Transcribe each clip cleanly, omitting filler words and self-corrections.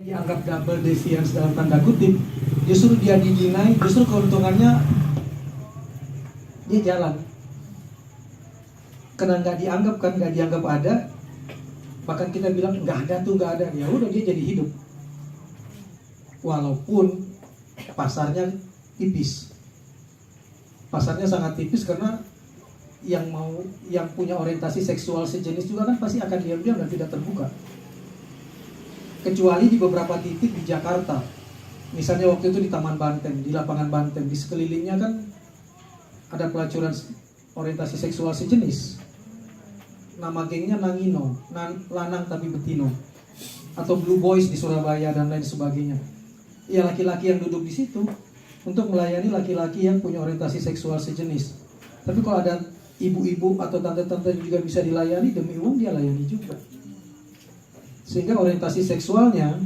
dianggap double deviance dalam tanda kutip, justru dia didinai, justru keuntungannya dia jalan. Karena nggak dianggap kan, nggak dianggap ada, bahkan kita bilang nggak ada tuh, nggak ada, ya udah dia jadi hidup. Walaupun pasarnya tipis, pasarnya sangat tipis karena yang punya orientasi seksual sejenis juga kan pasti akan diam-diam dan tidak terbuka. Kecuali di beberapa titik di Jakarta, misalnya waktu itu di Taman Banteng, di lapangan Banteng, di sekelilingnya kan ada pelacuran orientasi seksual sejenis. Nama gengnya Nangino, lanang tapi betino, atau Blue Boys di Surabaya dan lain sebagainya. Ya laki-laki yang duduk di situ untuk melayani laki-laki yang punya orientasi seksual sejenis. Tapi kalau ada ibu-ibu atau tante-tante juga bisa dilayani, demi uang dia layani juga. Sehingga orientasi seksualnya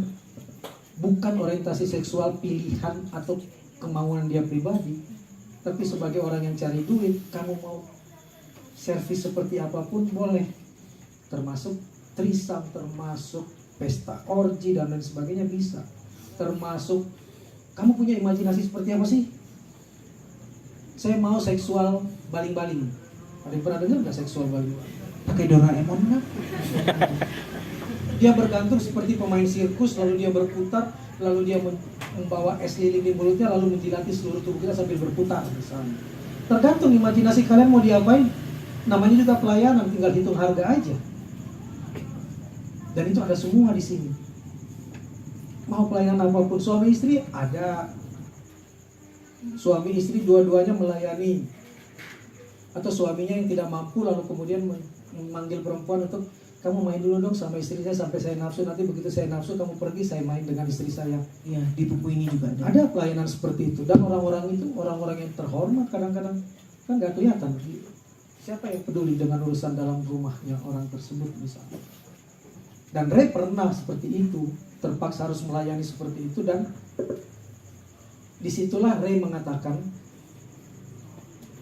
bukan orientasi seksual pilihan atau kemauan dia pribadi, tapi sebagai orang yang cari duit, kamu mau servis seperti apapun boleh, termasuk trisam, termasuk pesta orgi dan lain sebagainya bisa, termasuk kamu punya imajinasi seperti apa sih? Saya mau seksual baling-baling. Ada yang pernah dengar nggak seksual baling-baling? Pakai Doraemon kan? Dia bergantung seperti pemain sirkus, lalu dia berputar, lalu dia membawa es lilin di mulutnya, lalu menjilati seluruh tubuh kita sambil berputar misalnya. Tergantung imajinasi kalian mau diapain. Namanya juga pelayanan, tinggal hitung harga aja. Dan itu ada semua di sini. Mau pelayanan apapun, suami istri ada. Suami istri dua-duanya melayani. Atau suaminya yang tidak mampu lalu kemudian memanggil perempuan untuk, kamu main dulu dong sama istri saya sampai saya nafsu, nanti begitu saya nafsu kamu pergi, saya main dengan istri saya. Iya, di buku ini juga ada. Ada pelayanan seperti itu, dan orang-orang itu orang-orang yang terhormat kadang-kadang kan nggak kelihatan. Siapa yang peduli dengan urusan dalam rumahnya orang tersebut misalnya. Dan Ray pernah seperti itu, terpaksa harus melayani seperti itu, dan disitulah Ray mengatakan,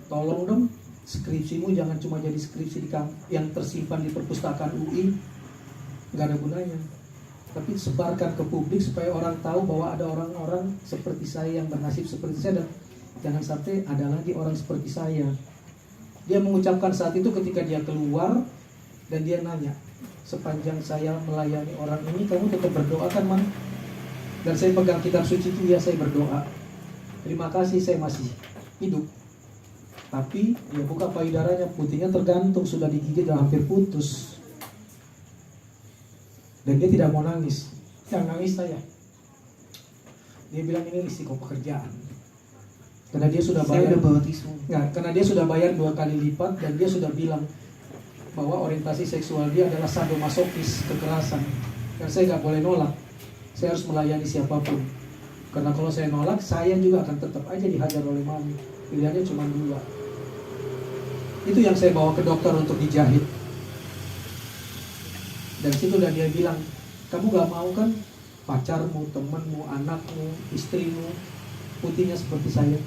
tolong dong skripsimu jangan cuma jadi skripsi yang tersimpan di perpustakaan UI, nggak ada gunanya. Tapi sebarkan ke publik supaya orang tahu bahwa ada orang-orang seperti saya yang bernasib seperti saya, dan jangan sampai ada lagi orang seperti saya. Dia mengucapkan saat itu ketika dia keluar dan dia nanya, sepanjang saya melayani orang ini kamu tetap berdoa kan, Man? Dan saya pegang kitab suci itu, ya saya berdoa. Terima kasih saya masih hidup. Tapi dia buka payudaranya, putihnya tergantung, sudah digigit dan hampir putus. Dan dia tidak mau nangis. Yang nangis saya. Dia bilang ini risiko pekerjaan. Karena dia sudah bayar. Saya udah bawa tisu. Nggak, karena dia sudah bayar 2 kali lipat, dan dia sudah bilang bahwa orientasi seksual dia adalah sadomasokis, kekerasan. Dan saya nggak boleh nolak. Saya harus melayani siapapun. Karena kalau saya nolak, saya juga akan tetap aja dihajar oleh mami. Pilihannya cuma 2. Itu yang saya bawa ke dokter untuk dijahit. Dan situ dan dia bilang, kamu gak mau kan pacarmu, temanmu, anakmu, istrimu putihnya seperti saya.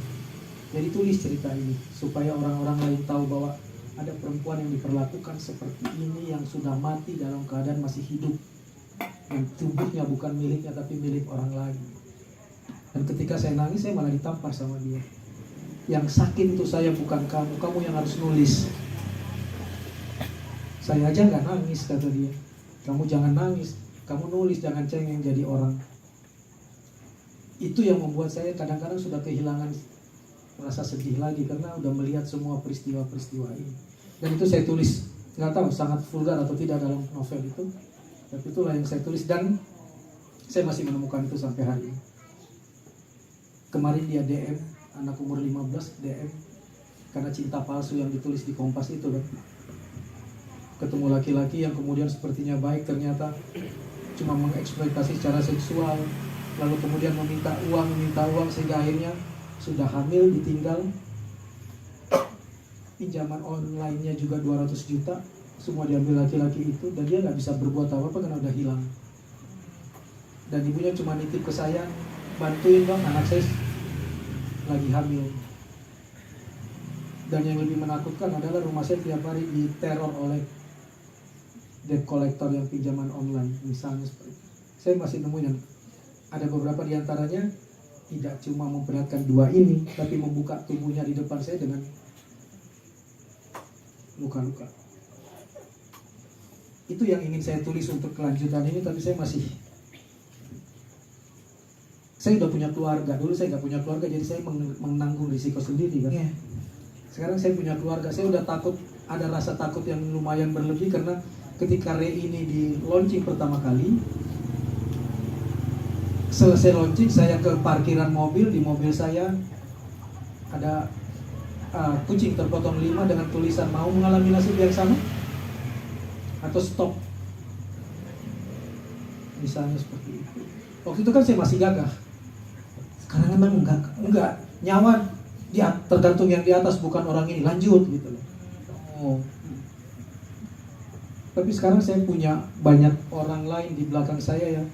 Jadi tulis cerita ini supaya orang-orang lain tahu bahwa ada perempuan yang diperlakukan seperti ini, yang sudah mati dalam keadaan masih hidup, dan tubuhnya bukan miliknya tapi milik orang lain. Dan ketika saya nangis, saya malah ditampar sama dia. Yang sakit itu saya, bukan kamu. Kamu yang harus nulis. Saya aja nggak nangis, kata dia. Kamu jangan nangis. Kamu nulis, jangan cengeng jadi orang. Itu yang membuat saya kadang-kadang sudah kehilangan rasa sedih lagi, karena udah melihat semua peristiwa-peristiwa ini. Dan itu saya tulis. Nggak tahu sangat vulgar atau tidak dalam novel itu. Tapi itulah yang saya tulis, dan saya masih menemukan itu sampai hari ini. Kemarin dia DM, anak umur 15 DM karena cinta palsu yang ditulis di Kompas itu kan. Ketemu laki-laki yang kemudian sepertinya baik, ternyata cuma mengeksploitasi secara seksual, lalu kemudian meminta uang sehingga akhirnya sudah hamil, ditinggal. Pinjaman online-nya juga 200 juta, semua diambil laki-laki itu, dan dia nggak bisa berbuat apa-apa karena udah hilang. Dan ibunya cuma nitip ke saya, bantuin dong anak saya lagi hamil. Dan yang lebih menakutkan adalah rumah saya tiap hari diteror oleh debt collector yang pinjaman online misalnya seperti itu. Saya masih nemuin yang ada beberapa di antaranya tidak cuma memperlihatkan dua ini, tapi membuka tubuhnya di depan saya dengan luka-luka. Itu yang ingin saya tulis untuk kelanjutan ini, tapi saya udah punya keluarga. Dulu saya nggak punya keluarga, jadi saya menanggung risiko sendiri kan. Iya. Sekarang saya punya keluarga, saya udah takut, ada rasa takut yang lumayan berlebih karena ketika ini di launching pertama kali, selesai launching saya ke parkiran mobil, di mobil saya ada kucing terpotong 5 dengan tulisan mau mengalami nasib yang sama atau stop, misalnya seperti itu. Waktu itu kan saya masih gagah. Sekarang emang Enggak, nyawa dia tergantung yang di atas, bukan orang ini, lanjut gitu loh. Oh. Tapi sekarang saya punya banyak orang lain di belakang saya yang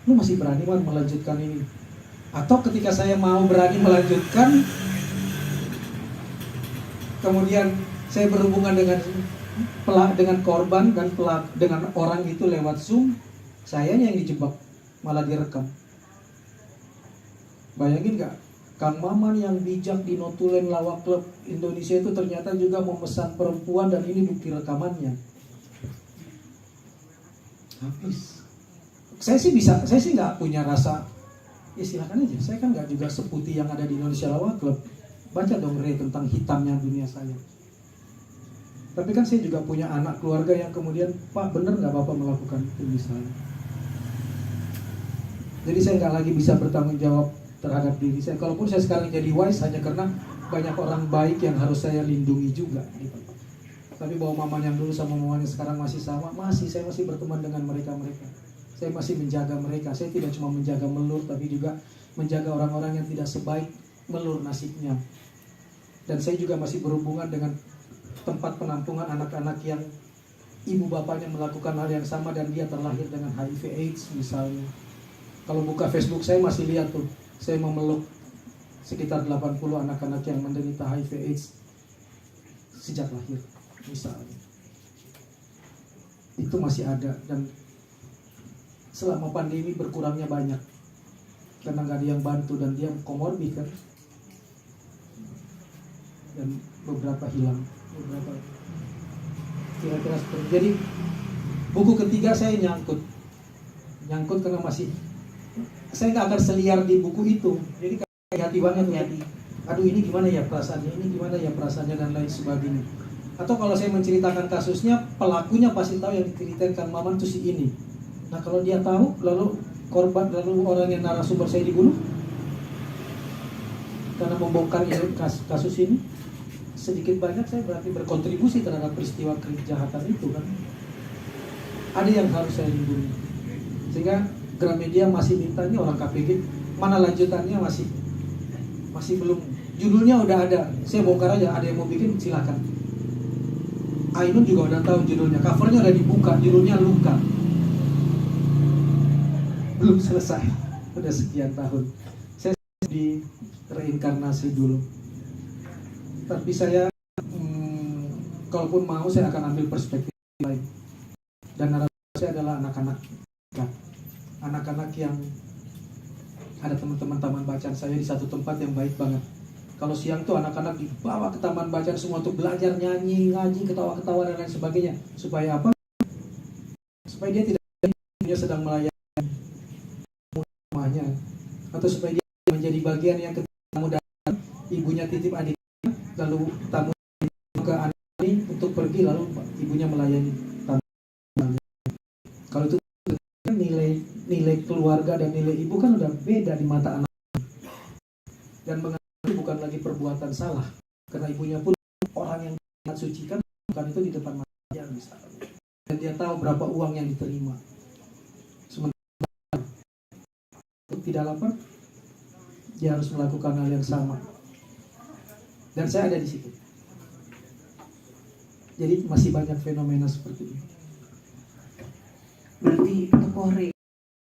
lu masih berani melanjutkan ini. Atau ketika saya mau berani melanjutkan, kemudian saya berhubungan dengan korban dan dengan orang itu lewat Zoom, sayanya yang dijebak, malah direkam. Bayangin gak, Kang Maman yang bijak di Notulen Lawak Club Indonesia itu ternyata juga memesan perempuan, dan ini bukti rekamannya. Habis. Saya sih nggak punya rasa, ya silakan aja. Saya kan nggak juga seputih yang ada di Indonesia Lawak Club. Baca dong Ray tentang hitamnya dunia saya. Tapi kan saya juga punya anak keluarga yang kemudian, Pak bener nggak Bapak melakukan itu misalnya. Jadi saya nggak lagi bisa bertanggung jawab terhadap diri saya. Kalaupun saya sekarang jadi wise hanya karena banyak orang baik yang harus saya lindungi juga gitu. Tapi bahwa Maman yang dulu sama Maman yang sekarang masih sama, saya masih berteman dengan mereka. Saya masih menjaga mereka. Saya tidak cuma menjaga Melur, tapi juga menjaga orang-orang yang tidak sebaik Melur nasibnya. Dan saya juga masih berhubungan dengan tempat penampungan anak-anak yang ibu bapaknya melakukan hal yang sama dan dia terlahir dengan HIV AIDS misalnya. Kalau buka Facebook saya masih lihat tuh, saya memeluk sekitar 80 anak-anak yang menderita HIV AIDS sejak lahir misalnya. Itu masih ada, dan selama pandemi berkurangnya banyak karena nggak ada yang bantu dan dia komorbid kan, dan beberapa hilang, beberapa kira-kira seperti. Jadi buku ketiga saya nyangkut karena masih saya nggak akan seliar di buku itu. Jadi hati banget hati. Aduh ini gimana ya perasaannya, dan lain sebagainya. Atau kalau saya menceritakan kasusnya, pelakunya pasti tahu yang diceritain Kang Maman itu si ini. Nah kalau dia tahu, lalu korban, lalu orang yang narasumber saya dibunuh karena membongkar kasus ini, sedikit banyak saya berarti berkontribusi terhadap peristiwa kejahatan itu kan. Ada yang harus saya lindungi. Sehingga Gramedia masih minta, ini orang KPG, mana lanjutannya masih belum. Judulnya udah ada, saya bongkar aja. Ada yang mau bikin silakan. Ainun juga udah tahu judulnya, covernya udah dibuka, judulnya Luka. Belum selesai, udah sekian tahun. Saya di reinkarnasi dulu. Tapi saya, kalaupun mau, saya akan ambil perspektif lain. Dan narasi saya adalah anak-anak yang ada teman-teman taman bacaan saya di satu tempat yang baik banget. Kalau siang tuh anak-anak dibawa ke taman bacaan semua untuk belajar nyanyi, ngaji, ketawa-ketawa dan lain sebagainya. Supaya apa? Supaya dia tidak dia sedang melayani rumahnya, atau supaya dia menjadi bagian yang ketika tamu datang, ibunya titip adik, lalu tamu ke anak ini untuk pergi, lalu ibunya melayani tamu. Kalau itu nilai keluarga dan nilai ibu kan udah beda di mata anak, dan mengenai bukan lagi perbuatan salah karena ibunya pun orang yang sangat suci kan, bukan itu di depan matanya misalnya, dan dia tahu berapa uang yang diterima. Sementara tidak lapar, dia harus melakukan hal yang sama, dan saya ada di situ. Jadi masih banyak fenomena seperti ini. Berarti tokoh